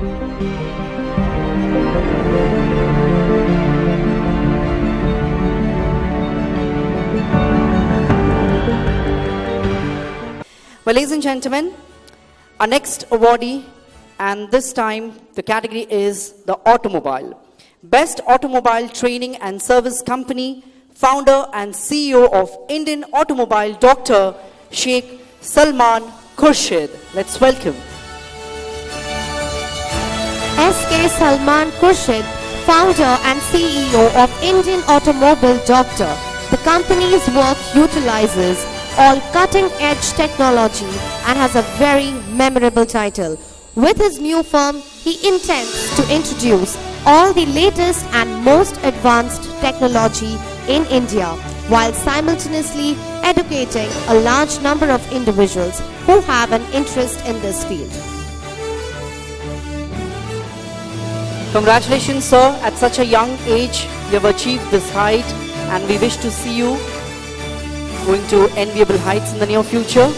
Well, ladies and gentlemen, our next awardee, and this time the category is the automobile. Best Automobile Training and Service Company, founder and CEO of Indian Automobile, Dr. Sheikh Salman Khurshid. Let's welcome. S.K. Salman Khurshid, founder and CEO of Indian Automobile, Dr. The company's work utilizes all cutting-edge technology and has a very memorable title. With his new firm, he intends to introduce all the latest and most advanced technology in India, while simultaneously educating a large number of individuals who have an interest in this field. Congratulations, sir. At such a young age, you have achieved this height, and we wish to see you going to enviable heights in the near future.